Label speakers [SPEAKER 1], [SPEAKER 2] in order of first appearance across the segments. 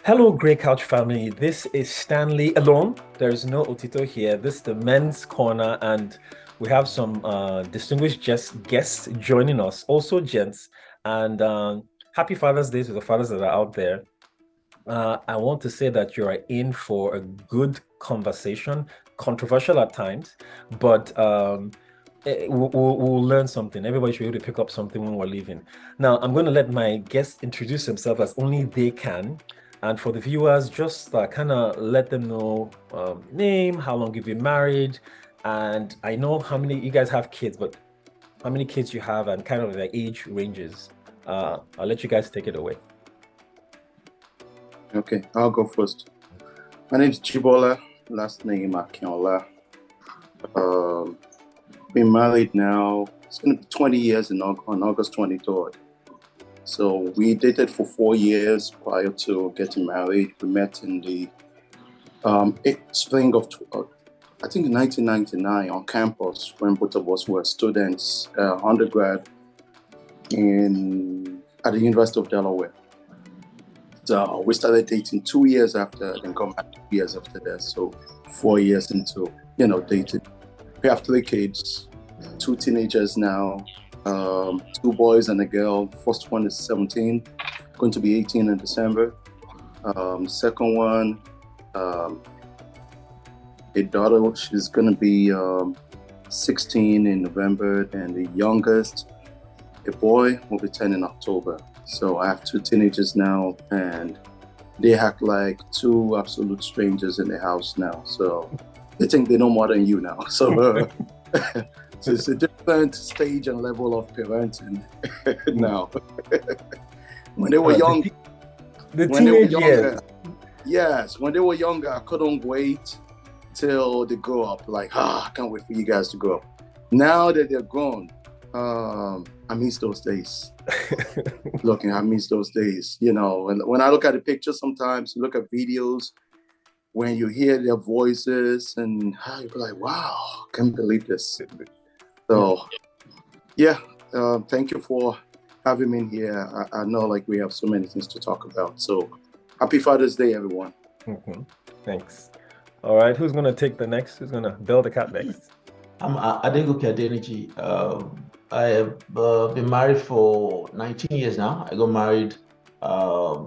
[SPEAKER 1] Hello, Grey Couch family. This is Stanley alone. There's no Otito here. This is the men's corner, and we have some distinguished guests joining us, also gents. And happy Father's Day to the fathers that are out there. I want to say that you are in for a good conversation, controversial at times, but we'll learn something. Everybody should be able to pick up something when we're leaving. Now, I'm going to let my guests introduce themselves as only they can. And for the viewers, just kind of let them know name, how long you've been married, and I know how many you guys have kids, but how many kids you have and kind of their age ranges. I'll let you guys take it away.
[SPEAKER 2] Okay, I'll go first. My name is Chibola, last name Akinola. Been married now, it's going to be 20 years on August 23rd. So we dated for 4 years prior to getting married. We met in the spring of, I think 1999 on campus when both of us were students, undergrad at the University of Delaware. So we started dating 2 years after, then come back 2 years after that. So 4 years into, dating. We have 3 kids, 2 teenagers now, 2 boys and a girl. First one is 17, going to be 18 in December. Second one, a daughter, she's going to be 16 in November. And the youngest, a boy, will be 10 in October. So I have 2 teenagers now, and they act like 2 absolute strangers in the house now. So they think they know more than you now. So, so it's a different stage and level of parenting now. When they were young, yes, when they were younger, I couldn't wait till they grow up. Like, I can't wait for you guys to grow up. Now that they're grown, I miss those days. I miss those days. When I look at the pictures, sometimes you look at videos, when you hear their voices, and you're like, wow, can't believe this. So, yeah, thank you for having me in here. I know we have so many things to talk about. So, happy Father's Day, everyone.
[SPEAKER 1] Mm-hmm. Thanks. All right, who's going to take the next? Who's going to build the cat next?
[SPEAKER 3] I'm Adegoke Adeniji. I have been married for 19 years now. I got married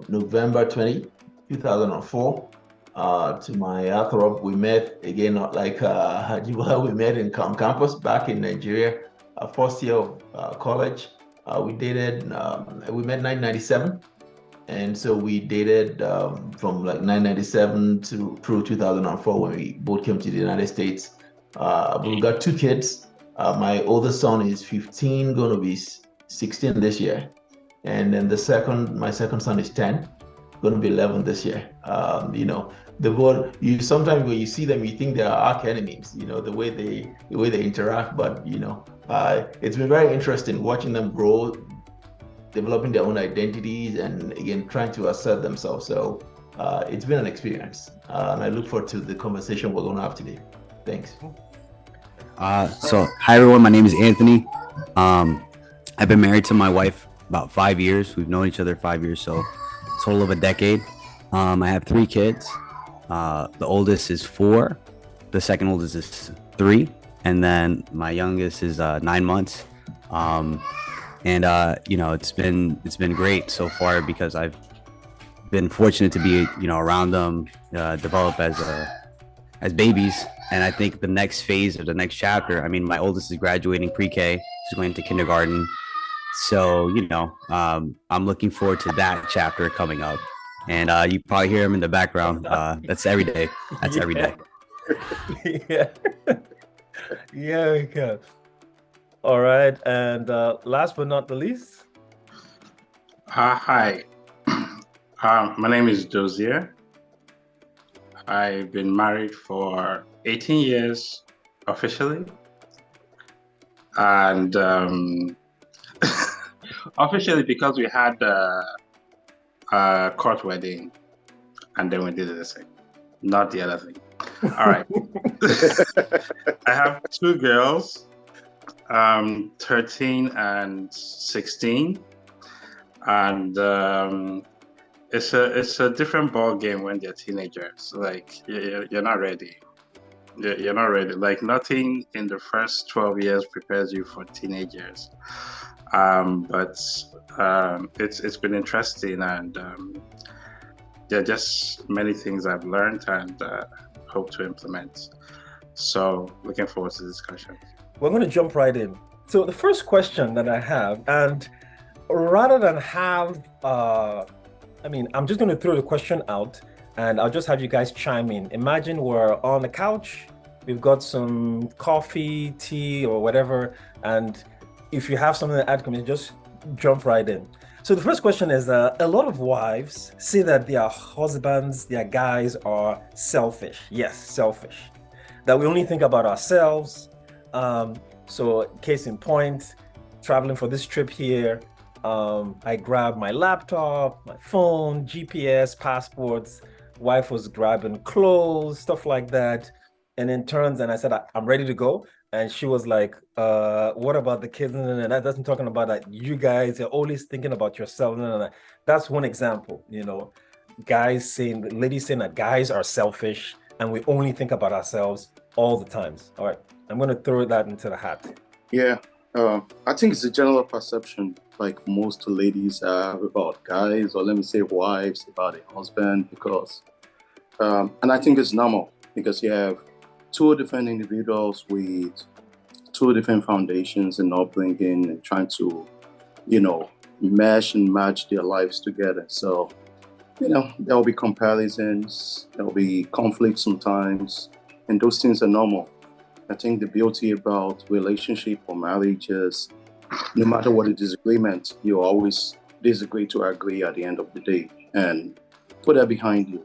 [SPEAKER 3] November 2004 to my heartthrob. We met again, like we met in campus back in Nigeria, first year of college. We dated, we met 1997. And so we dated from 1997 through 2004 when we both came to the United States. We got 2 kids. My oldest son is 15, going to be 16 this year. And then my second son is 10, going to be 11 this year. Sometimes when you see them, you think they are arch enemies, the way they interact. But, it's been very interesting watching them grow, developing their own identities, and again, trying to assert themselves. So it's been an experience. And I look forward to the conversation we're going to have today. Thanks.
[SPEAKER 4] So hi everyone, my name is Anthony. I've been married to my wife about 5 years. We've known each other 5 years, so a total of a decade. I have 3 kids. The oldest is 4, the second oldest is 3, and then my youngest is 9 months. It's been great so far because I've been fortunate to be around them, develop as babies. And I think the next phase or the next chapter, my oldest is graduating pre-K, she's going to kindergarten. So, I'm looking forward to that chapter coming up. And you probably hear him in the background. That's every day. That's every day.
[SPEAKER 1] Yeah. Yeah, we can. All right. And last but not the least.
[SPEAKER 5] Hi. My name is Dozier. I've been married for 18 years officially, and officially because we had a court wedding, and then we did the same, not the other thing. All right. I have 2 girls, 13 and 16, and it's a different ball game when they're teenagers. Like you're not ready. You're not ready. Like nothing in the first 12 years prepares you for teenagers. But it's been interesting, and there are just many things I've learned and hope to implement. So looking forward to the discussion.
[SPEAKER 1] We're going to jump right in. So the first question that I have, and rather than have, I'm just going to throw the question out, and I'll just have you guys chime in. Imagine we're on the couch, we've got some coffee, tea, or whatever, and if you have something to add, just jump right in. So the first question is, a lot of wives say that their husbands, their guys are selfish. Yes, selfish. That we only think about ourselves. So case in point, traveling for this trip here, I grabbed my laptop, my phone, GPS, passports. Wife was grabbing clothes, stuff like that. And then turns and I said, I'm ready to go. And she was like, what about the kids? And that doesn't talking about that. You guys are always thinking about yourself. That's one example, ladies saying that guys are selfish and we only think about ourselves all the times. All right, I'm going to throw that into the hat.
[SPEAKER 2] Yeah, I think it's a general perception, like most ladies have about guys, or let me say wives, about a husband, because, and I think it's normal because you have two different individuals with two different foundations and upbringing and trying to, mesh and match their lives together. So, there'll be comparisons, there'll be conflict sometimes, and those things are normal. I think the beauty about relationship or marriage is no matter what the disagreement, you always disagree to agree at the end of the day and put that behind you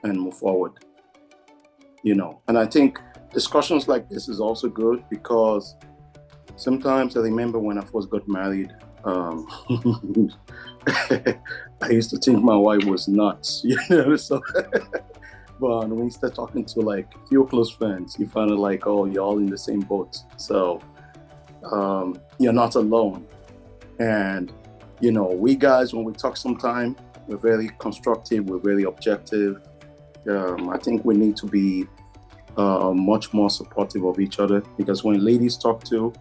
[SPEAKER 2] and move forward. And I think discussions like this is also good because sometimes I remember when I first got married, I used to think my wife was nuts, so but when you start talking to like a few close friends, you find it like, oh, you're all in the same boat. So you're not alone. And, we guys, when we talk sometime, we're very constructive, we're very objective. I think we need to be much more supportive of each other because when ladies talk to,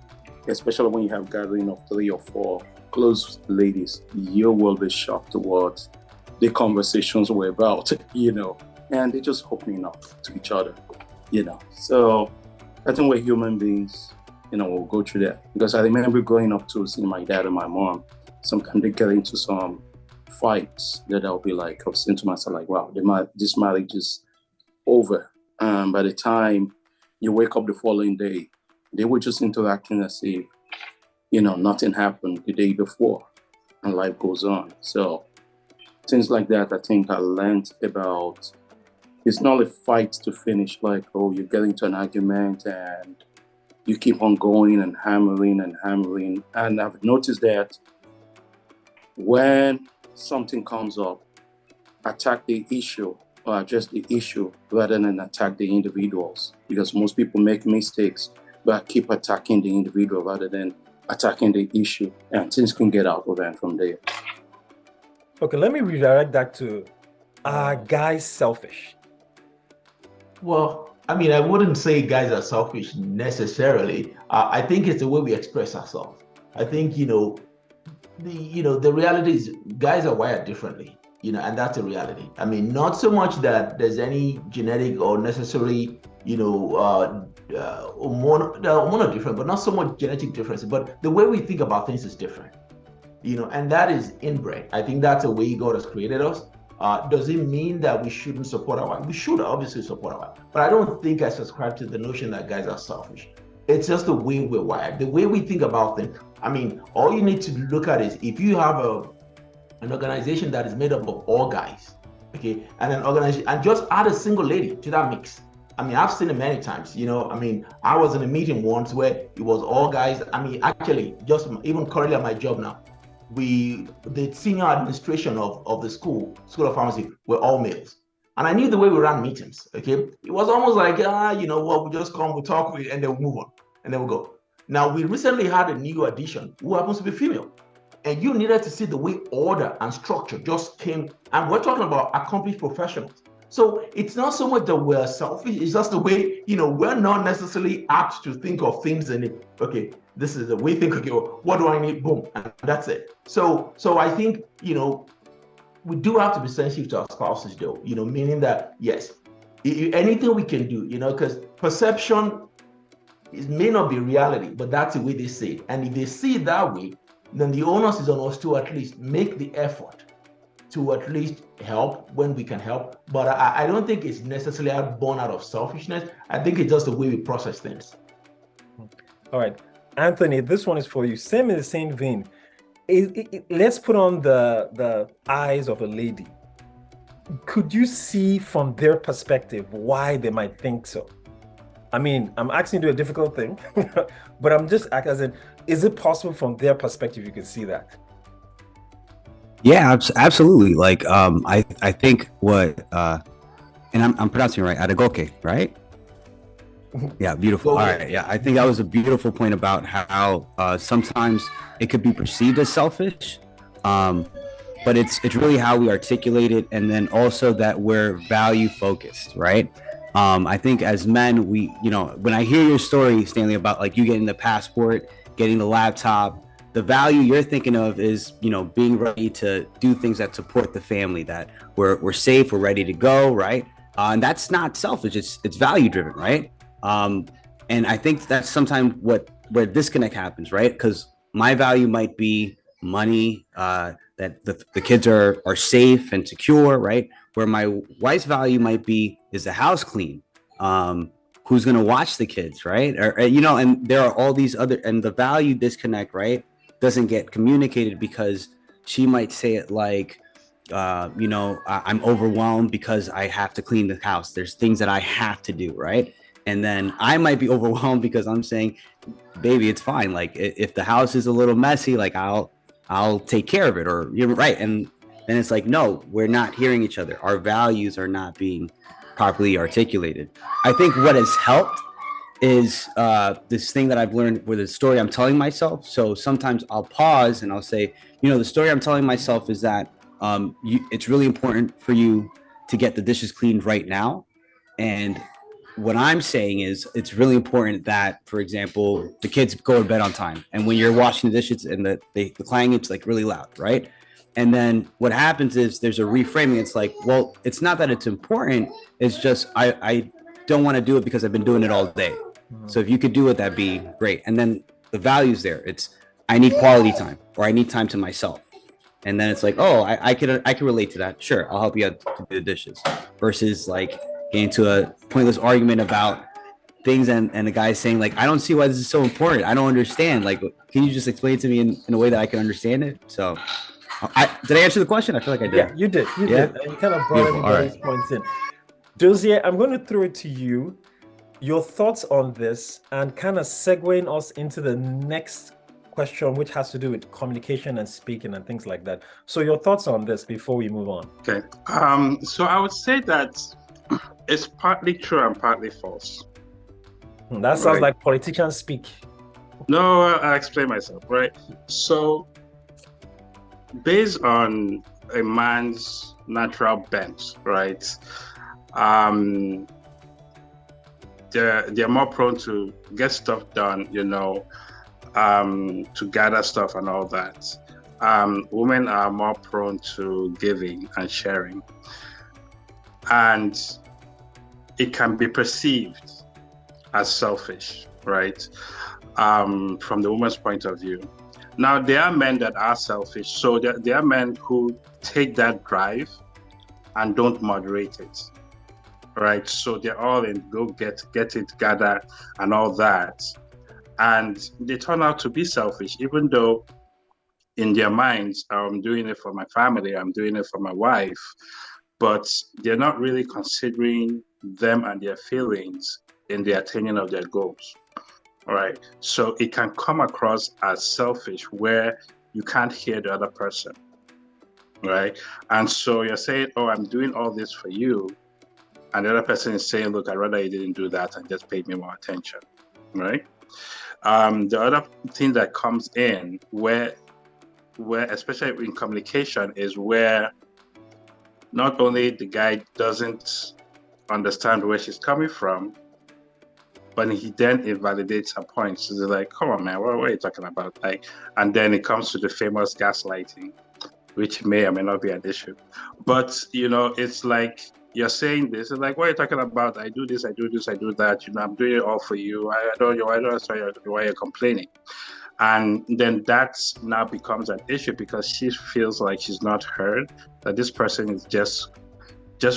[SPEAKER 2] especially when you have gathering of 3 or 4 close ladies, you will be shocked to what the conversations were about, and they're just opening up to each other, So I think we're human beings, we'll go through that. Because I remember growing up to seeing my dad and my mom, sometimes they get into some fights that I'll be like, I was saying to myself, like, wow, this marriage is over. By the time you wake up the following day, they were just interacting as if, nothing happened the day before and life goes on. So things like that, I think I learned about. It's not a fight to finish, like, oh, you get into an argument and you keep on going and hammering. And I've noticed that when something comes up, attack the issue or address the issue rather than attack the individuals. Because most people make mistakes, but keep attacking the individual rather than attacking the issue. And things can get out of hand from there.
[SPEAKER 1] Okay, let me redirect that to, are guys selfish?
[SPEAKER 3] Well, I wouldn't say guys are selfish necessarily. I think it's the way we express ourselves. I think, the reality is guys are wired differently, and that's the reality. Not so much that there's any genetic or necessary, hormonal different, but not so much genetic difference, but the way we think about things is different, and that is inbred. I think that's the way God has created us. Does it mean that we shouldn't support our wife? We should obviously support our wife, but I don't think I subscribe to the notion that guys are selfish. It's just the way we're wired, the way we think about things. All you need to look at is if you have an organization that is made up of all guys, okay, and an organization, and just add a single lady to that mix. I've seen it many times. I was in a meeting once where it was all guys. Actually, just even currently at my job now, the senior administration of the school of pharmacy were all males. And I knew the way we ran meetings, okay? It was almost like, we just come, we talk, and then we move on, and then we go. Now, we recently had a new addition who happens to be female. And you needed to see the way order and structure just came. And we're talking about accomplished professionals. So it's not so much that we're selfish, it's just the way, we're not necessarily apt to think of things in it. Okay, this is the way think, okay, well, what do I need? Boom, and that's it. So I think, we do have to be sensitive to our spouses though, meaning that, yes, anything we can do, because perception may not be reality, but that's the way they see it. And if they see it that way, then the onus is on us to at least make the effort to at least help when we can help. But I don't think it's necessarily born out of selfishness. I think it's just the way we process things.
[SPEAKER 1] All right, Anthony, this one is for you. Same in the same vein. Let's put on the eyes of a lady. Could you see from their perspective why they might think so? I mean, I'm asking you to do a difficult thing, but I'm just asking, is it possible from their perspective you can see that?
[SPEAKER 4] Yeah, absolutely. Like, I think what, and I'm pronouncing it right, Adagoke, right? Yeah, beautiful. All right. Yeah, I think that was a beautiful point about how sometimes it could be perceived as selfish, but it's really how we articulate it, and then also that we're value focused, right? I think as men, we, when I hear your story, Stanley, about like you getting the passport, getting the laptop, the value you're thinking of is, being ready to do things that support the family, that we're safe, we're ready to go, right? And that's not selfish, it's value driven, right? And I think that's sometimes where disconnect happens, right? Because my value might be money, that the kids are safe and secure, right? Where my wife's value might be, is the house clean? Who's gonna watch the kids, right? Or and there are all these other, and the value disconnect, right, doesn't get communicated because she might say it like, I'm overwhelmed because I have to clean the house. There's things that I have to do, right? And then I might be overwhelmed because I'm saying, baby, it's fine. Like if the house is a little messy, like I'll take care of it, or you're right. And then it's like, no, we're not hearing each other. Our values are not being properly articulated. I think what has helped is this thing that I've learned with the story I'm telling myself. So sometimes I'll pause and I'll say, the story I'm telling myself is that it's really important for you to get the dishes cleaned right now. And what I'm saying is it's really important that, for example, the kids go to bed on time. And when you're washing the dishes and the clang, it's like really loud, right? And then what happens is there's a reframing. It's like, well, it's not that it's important. It's just I don't want to do it because I've been doing it all day. So if you could do it, that'd be great. And then the value's there. It's I need quality time, or I need time to myself. And then it's like, oh, I can relate to that. Sure, I'll help you out to do the dishes. Versus like getting into a pointless argument about things, and the guy saying like, I don't see why this is so important. I don't understand. Like, can you just explain it to me in a way that I can understand it? So did I answer the question? I feel like I did.
[SPEAKER 1] Yeah, you did. You did. And you kind of brought everybody's points in. Dozier, I'm going to throw it to you. Your thoughts on this, and kind of segueing us into the next question, which has to do with communication and speaking and things like that. So your thoughts on this before we move on.
[SPEAKER 5] Okay. So I would say that it's partly true and partly false.
[SPEAKER 1] That sounds like politicians speak.
[SPEAKER 5] No, I'll explain myself, right? So based on a man's natural bent, right? They're more prone to get stuff done, to gather stuff and all that. Women are more prone to giving and sharing. And it can be perceived as selfish, right? From the woman's point of view. Now, there are men that are selfish. So there are men who take that drive and don't moderate it, right? So they're all in, go get it, gather, and all that. And they turn out to be selfish, even though in their minds, I'm doing it for my family, I'm doing it for my wife, but they're not really considering them and their feelings in the attaining of their goals. All right. So it can come across as selfish where you can't hear the other person. Right. And so you're saying, oh, I'm doing all this for you. And the other person is saying, look, I'd rather you didn't do that and just pay me more attention. Right. The other thing that comes in where where, especially in communication, is where not only the guy doesn't understand where she's coming from, but he then invalidates her points. So they're like, come on, man, what are you talking about? Like, and then it comes to the famous gaslighting, which may or may not be an issue. But, it's like, you're saying this, it's like, what are you talking about? I do this, I do this, I do that. I'm doing it all for you. I don't understand why you're complaining. And then that now becomes an issue because she feels like she's not heard, that this person is just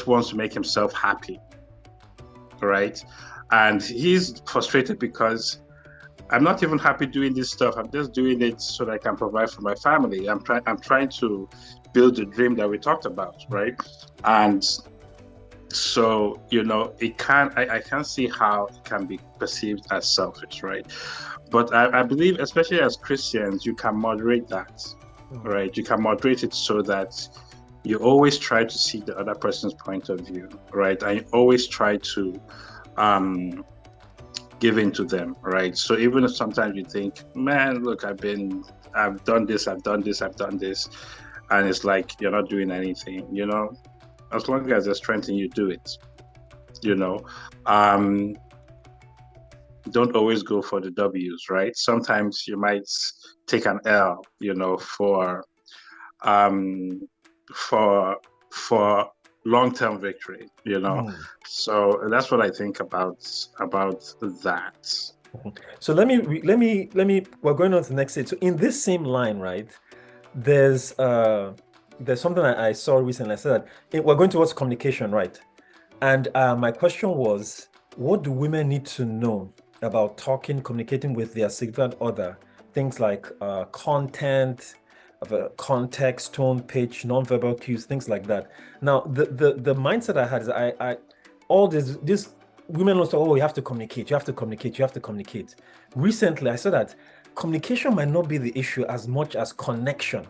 [SPEAKER 5] wants to make himself happy, right? And he's frustrated because I'm not even happy doing this stuff. I'm just doing it so that I can provide for my family. I'm trying to build the dream that we talked about, right? And so, I can see how it can be perceived as selfish, right? But I believe, especially as Christians, you can moderate that, right? You can moderate it so that you always try to see the other person's point of view, right? And you always try to give in to them, right? So even if sometimes you think, man, look, I've done this, and it's like you're not doing anything, as long as there's strength in you, do it. Don't always go for the W's, right? Sometimes you might take an L, for long-term victory, So that's what I think about that.
[SPEAKER 1] So let me we're going on to the next stage. So in this same line, right, there's something I saw recently. I said that we're going towards communication, right? And my question was, what do women need to know about communicating with their significant other? Things like content, context, tone, pitch, nonverbal cues, things like that. Now, the mindset I had is I all this women also, you have to communicate. Recently, I saw that communication might not be the issue as much as connection.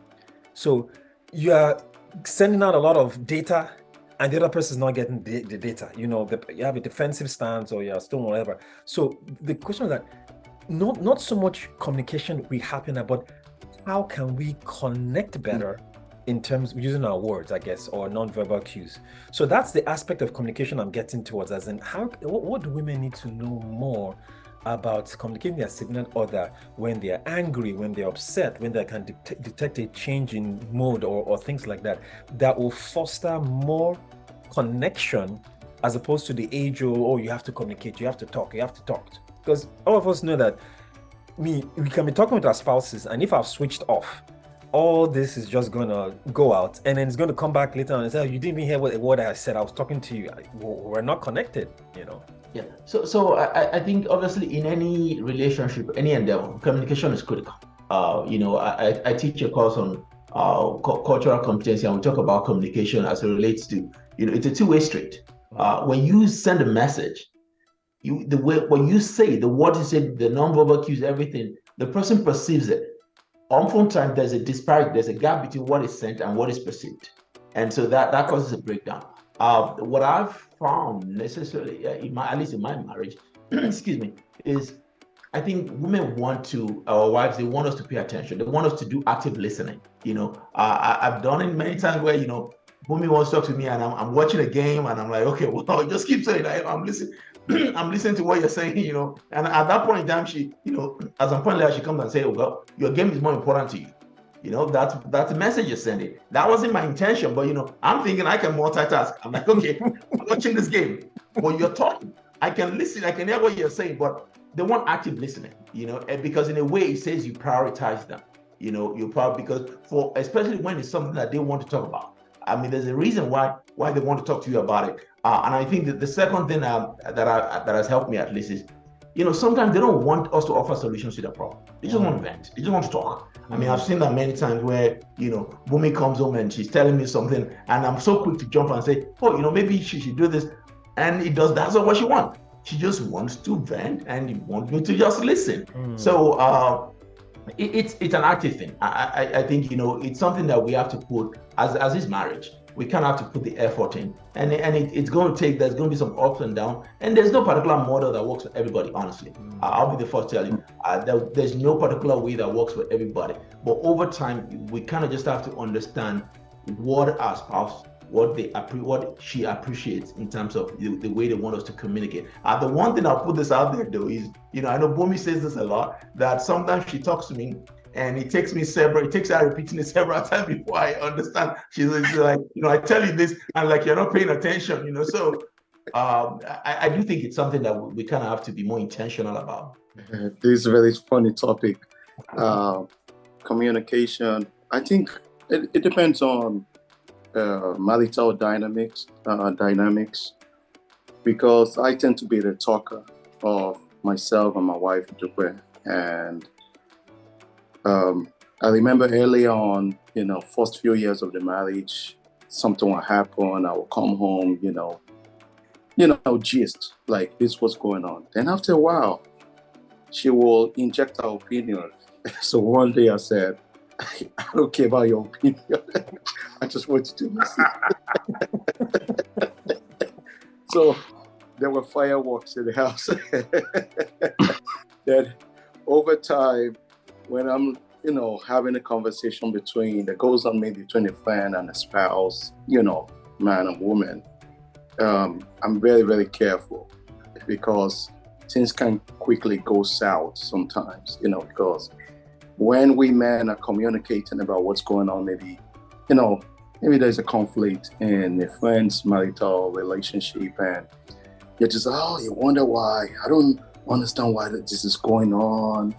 [SPEAKER 1] So you are sending out a lot of data and the other person is not getting the data. You have a defensive stance or you're still whatever. So the question is that not so much communication we happen, but how can we connect better in terms of using our words, I guess, or nonverbal cues? So that's the aspect of communication I'm getting towards, as in what do women need to know more about communicating their significant other when they're angry, when they're upset, when they can detect a change in mode or things like that will foster more connection, as opposed to the age-old, you have to communicate, you have to talk. Because all of us know that we can be talking with our spouses, and if I've switched off, all this is just going to go out, and then it's going to come back later on and say, you didn't even hear what I said. I was talking to you. We're not connected,
[SPEAKER 3] Yeah. So I think obviously in any relationship, any endeavor, communication is critical. I teach a course on cultural competency, and we talk about communication as it relates to, it's a two-way street. When you send a message, when you say the word you said, the nonverbal cues, everything, the person perceives it. Oftentimes there's a disparity, there's a gap between what is sent and what is perceived, and so that causes a breakdown. What I've found necessarily, at least in my marriage, excuse me, is I think women our wives, they want us to pay attention. They want us to do active listening. I've done it many times where, Bumi wants to talk to me and I'm watching a game and I'm like, okay, well, just keep saying that. I'm listening. I'm listening to what you're saying, and at that point in time, she, at some point later, she comes and says, well, your game is more important to you. That's the message you're sending. That wasn't my intention, but I'm thinking I can multitask. I'm like, okay, I'm watching this game, but you're talking. I can listen, I can hear what you're saying, but they want active listening, because in a way it says you prioritize them, you probably, because especially when it's something that they want to talk about. I mean, there's a reason why they want to talk to you about it. And I think that the second thing that has helped me at least is, sometimes they don't want us to offer solutions to their problem. They just want to vent. They just want to talk. I mean, I've seen that many times where, Bumi comes home and she's telling me something, and I'm so quick to jump and say, oh, maybe she should do this. And that's not what she wants. She just wants to vent and wants me to just listen. So it's an active thing. I think, it's something that we have to put as is marriage. we kind of have to put the effort in, and it's going to take, there's going to be some ups and downs, and there's no particular model that works for everybody, honestly. I'll be the first to tell you, there's no particular way that works for everybody, but over time, we kind of just have to understand what our spouse, what she appreciates in terms of the way they want us to communicate. The one thing I'll put this out there though is, I know Bomi says this a lot, that sometimes she talks to me and it takes her repeating it several times before I understand. She's like, I tell you this, and like, you're not paying attention, so I do think it's something that we kind of have to be more intentional about.
[SPEAKER 2] This is a very funny topic. Communication, I think it depends on marital dynamics, because I tend to be the talker of myself and my wife, and I remember early on, first few years of the marriage, something will happen, I will come home, gist, like this was going on. Then after a while, she will inject her opinion. So one day I said, I don't care about your opinion. I just want you to listen. So there were fireworks in the house. Then over time, when I'm, having a conversation that goes on maybe between a friend and a spouse, man and woman, I'm very, very careful, because things can quickly go south sometimes, because when we men are communicating about what's going on, maybe there's a conflict in a friend's marital relationship, and you're just, you wonder why. I don't understand why this is going on.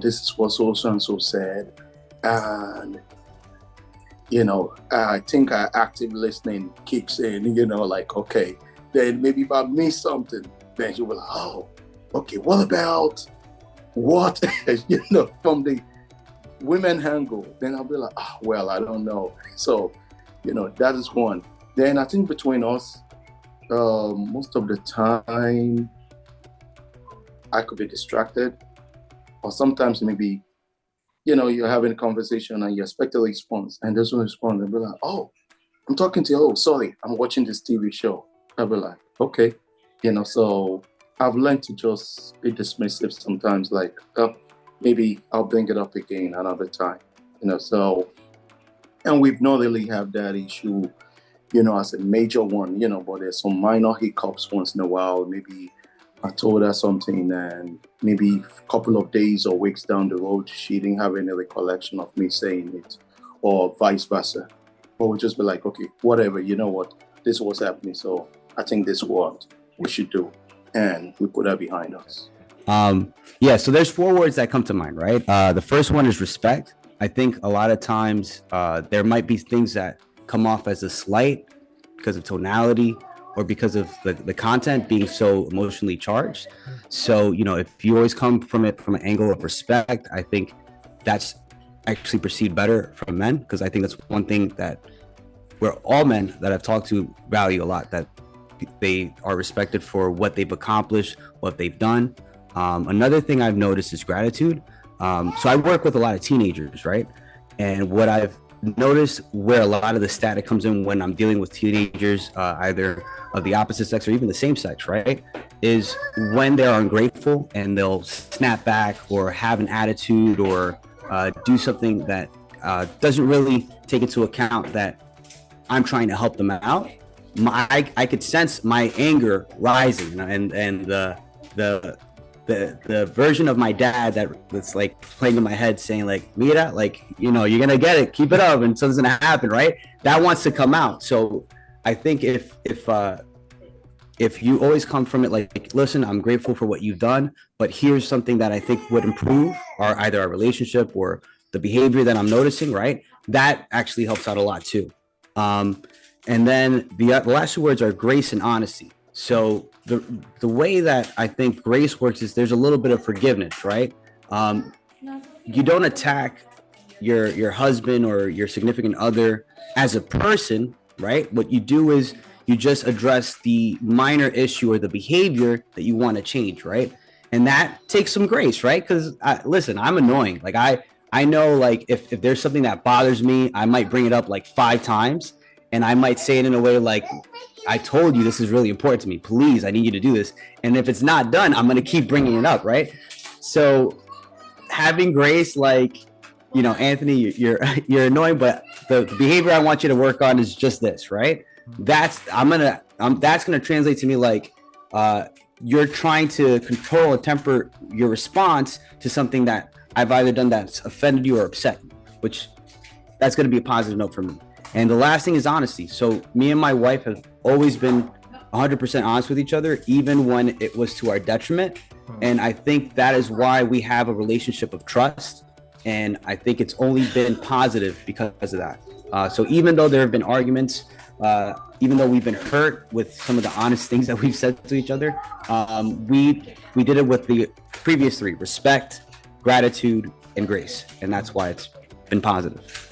[SPEAKER 2] This is what so and so said. And, I think our active listening kicks in, like, okay, then maybe if I miss something, then you'll be like, oh, okay, what about what, from the women angle? Then I'll be like, well, I don't know. So, that is one. Then I think between us, most of the time, I could be distracted. Or sometimes maybe, you're having a conversation and you expect a response and there's no response. They'll be like, oh, I'm talking to you. Oh, sorry, I'm watching this TV show. I'll be like, okay. So I've learned to just be dismissive sometimes, like, maybe I'll bring it up again another time. So, and we've not really had that issue, as a major one, but there's some minor hiccups once in a while. Maybe I told her something and maybe a couple of days or weeks down the road, she didn't have any recollection of me saying it, or vice versa. But we'll just be like, okay, whatever, you know what, this was happening. So I think this is what we should do. And we put that behind us.
[SPEAKER 4] So there's 4 words that come to mind, right? The first one is respect. I think a lot of times there might be things that come off as a slight because of tonality, or because of the content being so emotionally charged. So, if you always come from it from an angle of respect, I think that's actually perceived better from men, because I think that's one thing that where all men that I've talked to value a lot, that they are respected for what they've accomplished, what they've done. Another thing I've noticed is gratitude. So I work with a lot of teenagers, right? And what I've noticed, where a lot of the static comes in when I'm dealing with teenagers, either of the opposite sex or even the same sex, right, is when they're ungrateful and they'll snap back or have an attitude or do something that doesn't really take into account that I'm trying to help them out. I could sense my anger rising, and the version of my dad that's like playing in my head saying like, Mira, like, you're gonna get it, keep it up, and something's gonna happen, right? That wants to come out. So I think if you always come from it like, listen, I'm grateful for what you've done, but here's something that I think would improve either our relationship or the behavior that I'm noticing, right? That actually helps out a lot too. And then the last 2 words are grace and honesty. So the way that I think grace works is there's a little bit of forgiveness, right? You don't attack your husband or your significant other as a person, right? What you do is you just address the minor issue or the behavior that you want to change, right? And that takes some grace, right? Because listen, I'm annoying. Like I know, like if there's something that bothers me, I might bring it up like 5 times. And I might say it in a way like, I told you this is really important to me. Please, I need you to do this. And if it's not done, I'm going to keep bringing it up, right? So having grace, like, Anthony, you're annoying, but the behavior I want you to work on is just this, right? That's gonna translate to me like you're trying to control and temper your response to something that I've either done that's offended you or upset you, which that's going to be a positive note for me. And the last thing is honesty. So me and my wife have always been 100% honest with each other, even when it was to our detriment. And I think that is why we have a relationship of trust. And I think it's only been positive because of that. So even though there have been arguments, even though we've been hurt with some of the honest things that we've said to each other, we did it with the previous three: respect, gratitude, and grace. And that's why it's been positive.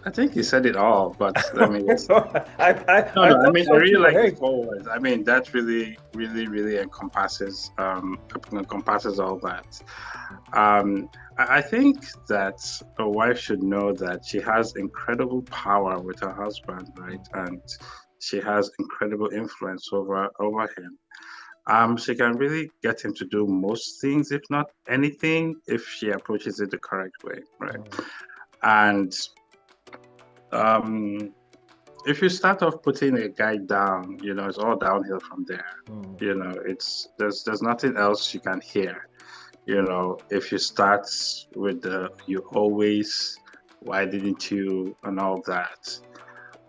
[SPEAKER 5] I think you said it all, but I mean,
[SPEAKER 1] I
[SPEAKER 5] really like the forward. I mean, that really encompasses all that. I think that a wife should know that she has incredible power with her husband, right? And she has incredible influence over him. She can really get him to do most things, if not anything, if she approaches it the correct way, right? And if you start off putting a guy down, it's all downhill from there. There's nothing else you can hear. If you start with you always, why didn't you, and all that.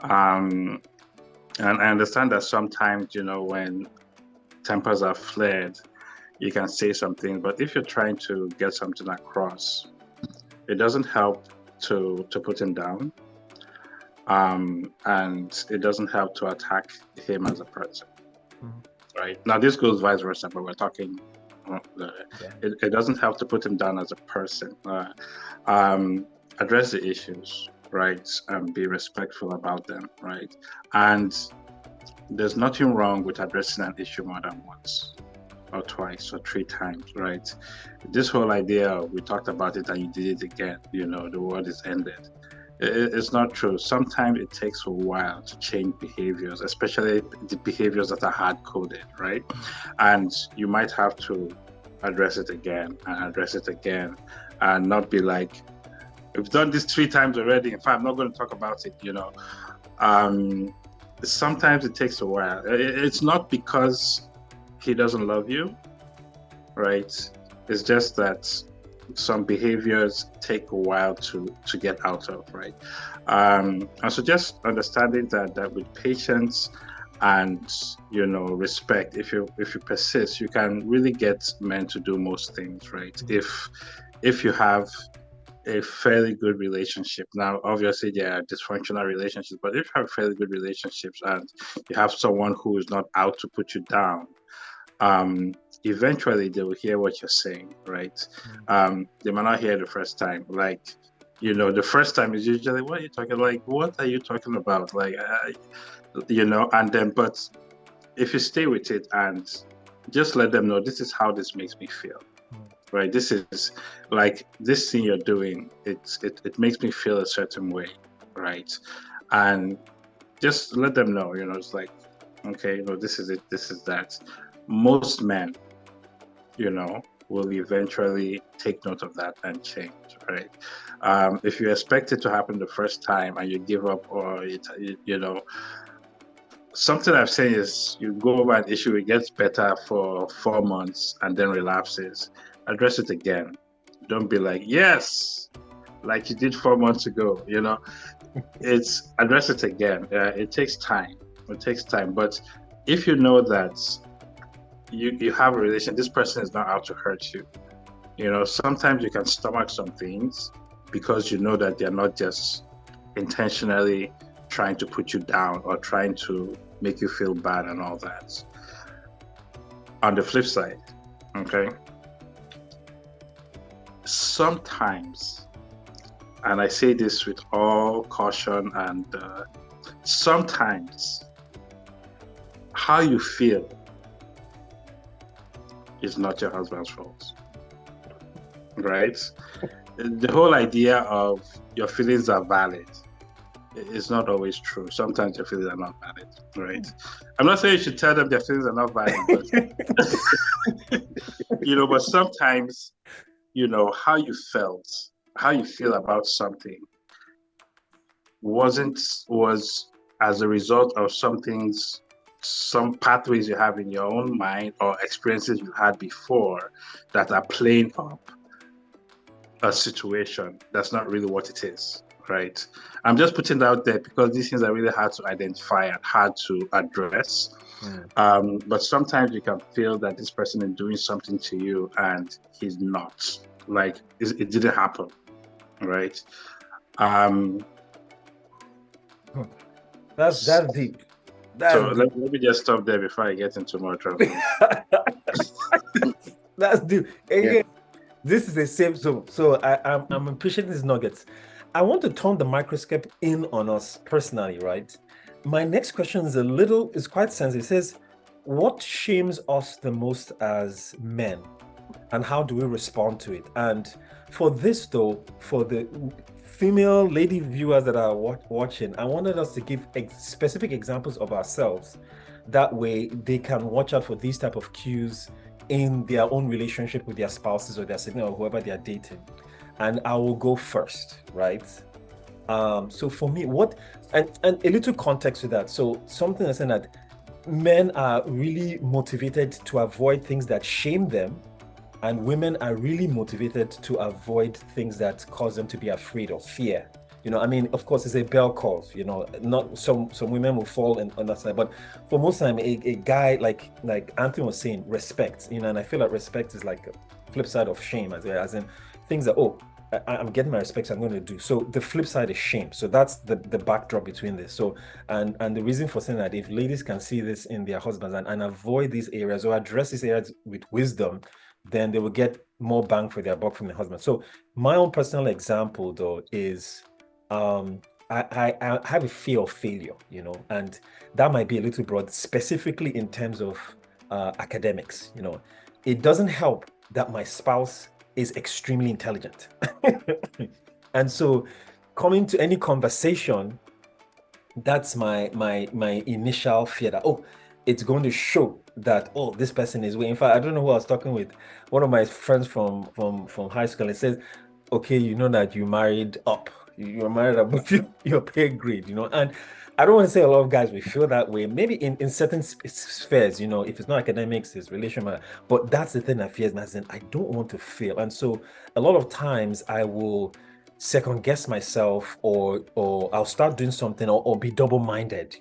[SPEAKER 5] And I understand that sometimes, when tempers are flared, you can say something, but if you're trying to get something across, it doesn't help to put him down. And it doesn't help to attack him as a person. Right? Now, this goes vice versa, but we're talking, it doesn't help to put him down as a person. Address the issues, right? And be respectful about them, right? And there's nothing wrong with addressing an issue more than once or twice or three times, right? This whole idea, we talked about it and you did it again, the world is ended. It's not true. Sometimes it takes a while to change behaviors, especially the behaviors that are hard-coded, right? And you might have to address it again and not be like, we've done this 3 times already. In fact, I'm not going to talk about it, Sometimes it takes a while. It's not because he doesn't love you, right? It's just that some behaviors take a while to get out of, right? And so just understanding that with patience and respect, if you persist, you can really get men to do most things, right? If you have a fairly good relationship. Now, obviously there are dysfunctional relationships, but if you have fairly good relationships and you have someone who is not out to put you down, eventually they will hear what you're saying, right? They might not hear the first time. Like, the first time is usually, what are you talking, like, what are you talking about? Like, and then, but if you stay with it and just let them know, this is how this makes me feel, right? This is like, this thing you're doing, it makes me feel a certain way, right? And just let them know, it's like, okay, this is it, this is that. Most men, will eventually take note of that and change, right? If you expect it to happen the first time and you give up, or something I've said is, you go over an issue, it gets better for 4 months and then relapses. Address it again. Don't be like, yes, like you did 4 months ago, It's address it again. It takes time. But if you know that you have a relation, this person is not out to hurt you. Sometimes you can stomach some things because you know that they're not just intentionally trying to put you down or trying to make you feel bad and all that. On the flip side, okay, sometimes, and I say this with all caution, and sometimes how you feel is not your husband's fault, right? The whole idea of your feelings are valid it's not always true. Sometimes your feelings are not valid, right? I'm not saying you should tell them their feelings are not valid, but but sometimes, how you feel about something was as a result of some pathways you have in your own mind or experiences you had before that are playing up a situation that's not really what it is, right? I'm just putting that out there because these things are really hard to identify and hard to address. But sometimes you can feel that this person is doing something to you and he's not. Like it didn't happen, right?
[SPEAKER 1] That's deep.
[SPEAKER 5] So let me just stop there before I get into more trouble.
[SPEAKER 1] That's deep. Again, this is the same zone. So I'm appreciating these nuggets. I want to turn the microscope in on us personally, right? My next question is quite sensitive. It says, what shames us the most as men? And how do we respond to it? And for this, though, for the female lady viewers that are watching, I wanted us to give specific examples of ourselves. That way, they can watch out for these type of cues in their own relationship with their spouses or their significant or whoever they are dating. And I will go first, right? So for me, and a little context to that. So something that's saying that men are really motivated to avoid things that shame them, and women are really motivated to avoid things that cause them to be afraid or fear. Of course, it's a bell curve. Not some women will fall on that side, but for most time, a guy like Anthony was saying, respect. And I feel like respect is like a flip side of shame, as in things that I'm getting my respect, so I'm going to do. So the flip side is shame. So that's the backdrop between this. So and the reason for saying that, if ladies can see this in their husbands and avoid these areas or address these areas with wisdom, then they will get more bang for their buck from their husband. So my own personal example, though, is I have a fear of failure, and that might be a little broad, specifically in terms of academics. It doesn't help that my spouse is extremely intelligent. And so coming to any conversation, that's my initial fear that, it's going to show that, this person is way. In fact, I don't know who I was talking with. One of my friends from high school, it says, okay, you know that you married up. You're married above your pay grade, and I don't want to say a lot of guys will feel that way. Maybe in certain spheres, if it's not academics, it's relational. But that's the thing that fears me, as in I don't want to fail. And so a lot of times I will second guess myself, or I'll start doing something or be double-minded,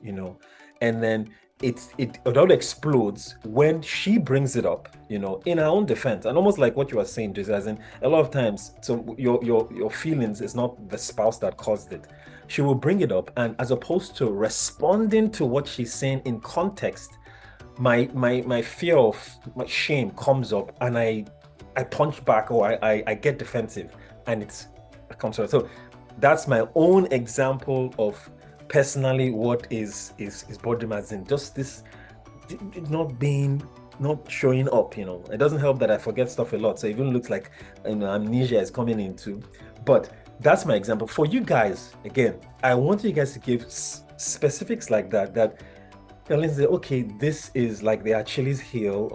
[SPEAKER 1] and then it all explodes when she brings it up, in her own defense. And almost like what you were saying, just as in a lot of times, so your feelings is not the spouse that caused it. She will bring it up, and as opposed to responding to what she's saying in context, my fear of my shame comes up, and I punch back, or I get defensive, and it comes out. So that's my own example of personally what is bothering me, as in just this not showing up. It doesn't help that I forget stuff a lot, so it even looks like amnesia is coming into. But that's my example. For you guys, again, I want you guys to give specifics like that say, okay, this is like the Achilles heel,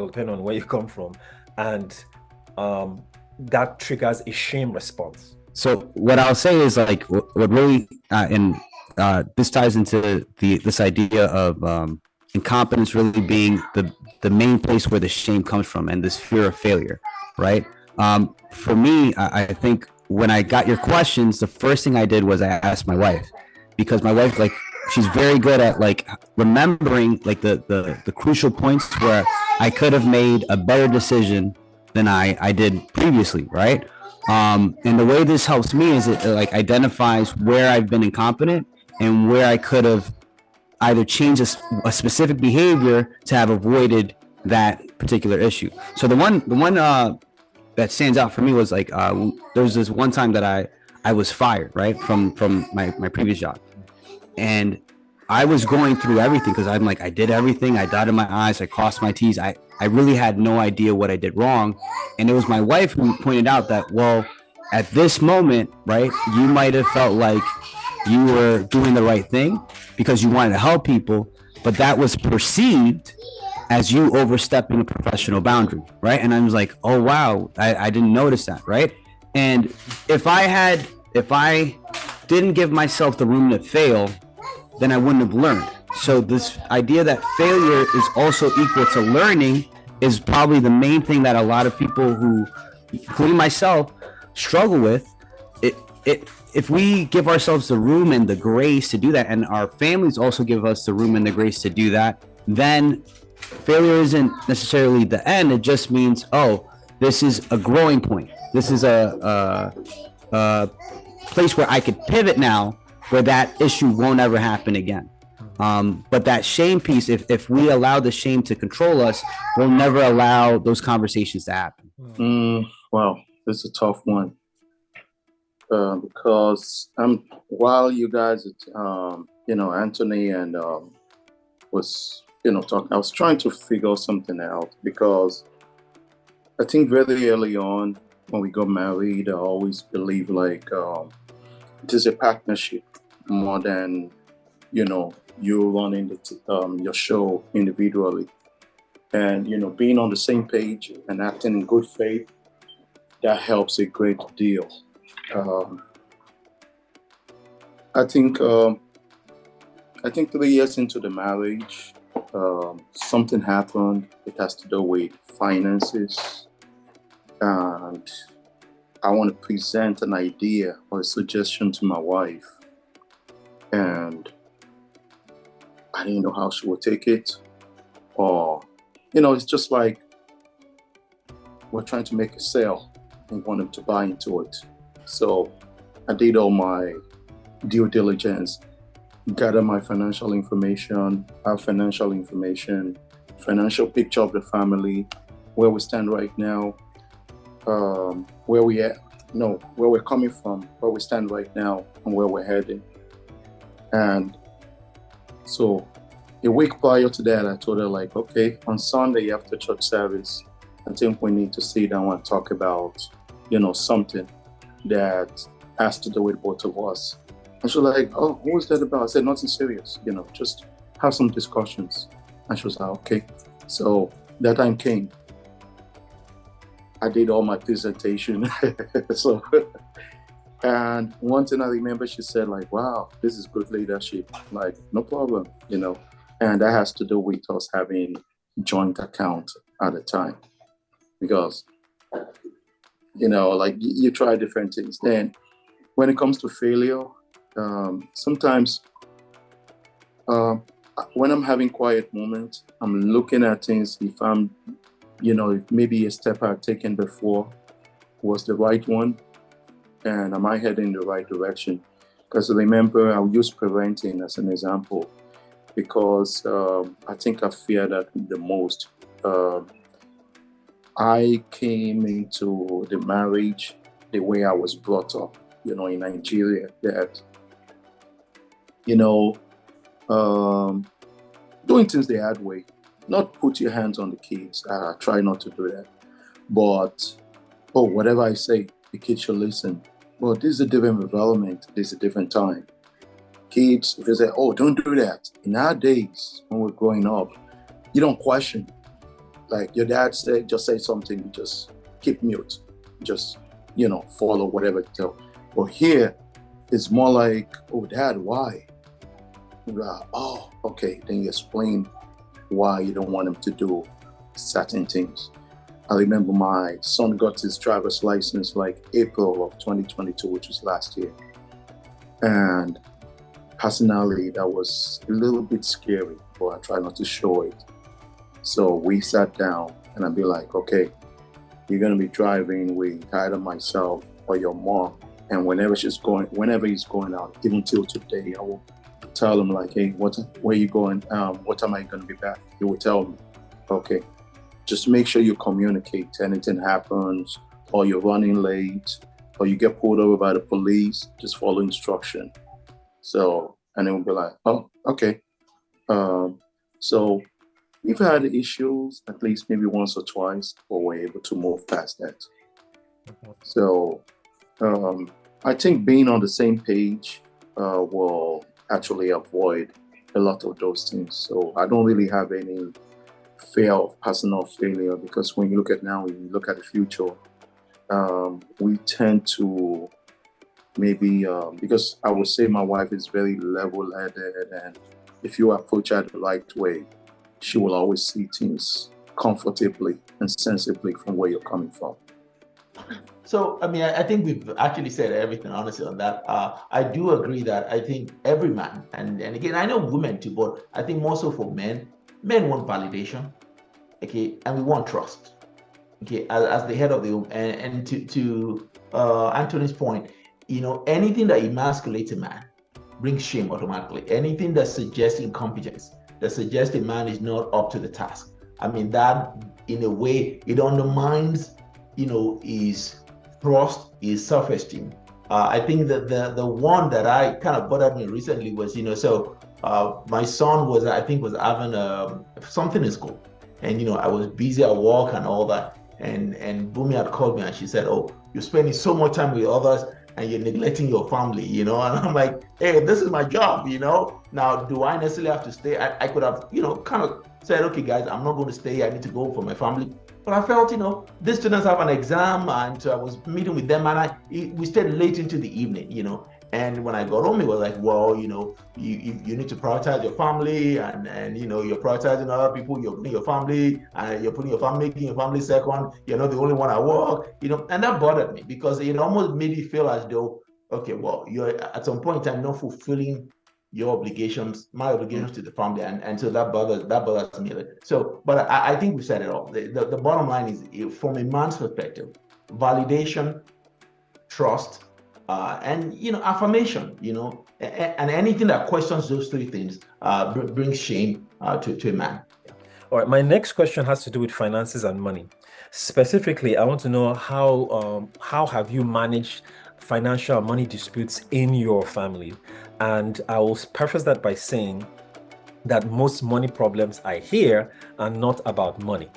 [SPEAKER 1] depending on where you come from, and that triggers a shame response.
[SPEAKER 4] So what I'll say is, like, what really this ties into this idea of incompetence really being the main place where the shame comes from, and this fear of failure, right? For me, I think when I got your questions, the first thing I did was I asked my wife, because my wife, like, she's very good at like remembering like the crucial points where I could have made a better decision than I did previously, right? And the way this helps me is it like identifies where I've been incompetent and where I could have either changed a specific behavior to have avoided that particular issue. So the one that stands out for me was like there was this one time that I was fired, right, from my previous job, and I was going through everything because I'm like, I did everything, I dotted my I's, I crossed my T's, I really had no idea what I did wrong. And it was my wife who pointed out that, well, at this moment, right, you might have felt like you were doing the right thing because you wanted to help people, but that was perceived as you overstepping a professional boundary, right? And I was like, oh wow, I didn't notice that, right? And if I didn't give myself the room to fail, then I wouldn't have learned. So this idea that failure is also equal to learning is probably the main thing that a lot of people who, including myself, struggle with. If we give ourselves the room and the grace to do that, and our families also give us the room and the grace to do that, then failure isn't necessarily the end. It just means, oh, this is a growing point. This is a place where I could pivot now, where that issue won't ever happen again. But that shame piece, if we allow the shame to control us, we'll never allow those conversations to happen.
[SPEAKER 2] Wow, this is a tough one. Because while you guys, Anthony and was, talking, I was trying to figure something out, because I think very early on when we got married, I always believed like it is a partnership more than, you running your show individually, and being on the same page and acting in good faith, that helps a great deal. I think 3 years into the marriage, something happened. It has to do with finances, and I want to present an idea or a suggestion to my wife, and I didn't know how she would take it, or it's just like we're trying to make a sale and want them to buy into it. So I did all my due diligence, gather my financial information, our financial information, financial picture of the family, where we stand right now, where we're coming from, where we stand right now, and where we're heading. And so a week prior to that, I told her, like, okay, on Sunday after church service, I think we need to sit down and talk about, something that has to do with both of us. And she was like, oh, what was that about? I said, nothing serious, just have some discussions. And she was like, okay. So that time came. I did all my presentation. And one thing I remember, she said, like, wow, this is good leadership. Like, no problem, And that has to do with us having joint account at the time. Because, like, you try different things. Then when it comes to failure, sometimes when I'm having quiet moments, I'm looking at things. If I'm, if maybe a step I've taken before was the right one, and am I heading in the right direction? Because remember, I'll use parenting as an example, because I think I fear that the most. I came into the marriage the way I was brought up, in Nigeria, that, doing things the hard way, not put your hands on the kids. I try not to do that. But, whatever I say, the kids should listen. Well, this is a different environment. This is a different time. Kids, if they say, oh, don't do that. In our days, when we're growing up, you don't question. Like your dad said, just say something, you just keep mute. Just, follow whatever you tell. But here, it's more like, oh, Dad, why? Like, oh, okay. Then you explain why you don't want him to do certain things. I remember my son got his driver's license like April of 2022, which was last year. And personally, that was a little bit scary, but I try not to show it. So we sat down and I'd be like, okay, you're going to be driving with either myself or your mom. And whenever he's going out, even till today, I will tell him like, hey, where are you going? What time are you going to be back? He will tell me, okay, just make sure you communicate. Anything happens, or you're running late, or you get pulled over by the police, just follow instruction. So, and then we'll be like, oh, okay. So we've had issues at least maybe once or twice, but we're able to move past that. So I think being on the same page will actually avoid a lot of those things. So I don't really have any fear of personal failure, because when you look at now, when you look at the future, we tend to maybe, because I would say my wife is very level-headed, and if you approach her the right way, she will always see things comfortably and sensibly from where you're coming from.
[SPEAKER 3] So, I mean, I think we've actually said everything, honestly, on that. I do agree that I think every man, and again, I know women too, but I think more so for men want validation, okay, and we want trust, okay, as the head of the home. And to Anthony's point, you know, anything that emasculates a man brings shame automatically. Anything that suggests incompetence, that suggests a man is not up to the task, I mean, that in a way, it undermines, you know, his trust, his self-esteem. I think that the one that I kind of bothered me recently was, you know, so my son was, I think, was having something in school, and you know, I was busy at work and all that, and Bumi had called me and she said, "Oh, you're spending so much time with others and you're neglecting your family," you know. And I'm like, "Hey, this is my job, you know. Now, do I necessarily have to stay?" I could have, you know, kind of said, "Okay, guys, I'm not going to stay. I need to go for my family." But I felt, you know, these students have an exam, and so I was meeting with them, and we stayed late into the evening, you know. And when I got home, it was like, well, you know, you need to prioritize your family, and you know, you're prioritizing other people, you're putting your family, and you're putting your family, making your family second. You're not the only one at work, you know. And that bothered me, because it almost made me feel as though, okay, well, you're at some point in time not fulfilling your obligations, my obligations to the family, and so that bothers me. So, but I think we said it all. The bottom line is, from a man's perspective, validation, trust, and you know, affirmation, you know, and anything that questions those three things brings shame to a man.
[SPEAKER 1] All right, my next question has to do with finances and money. Specifically, I want to know how have you managed financial and money disputes in your family? And I will preface that by saying that most money problems I hear are not about money.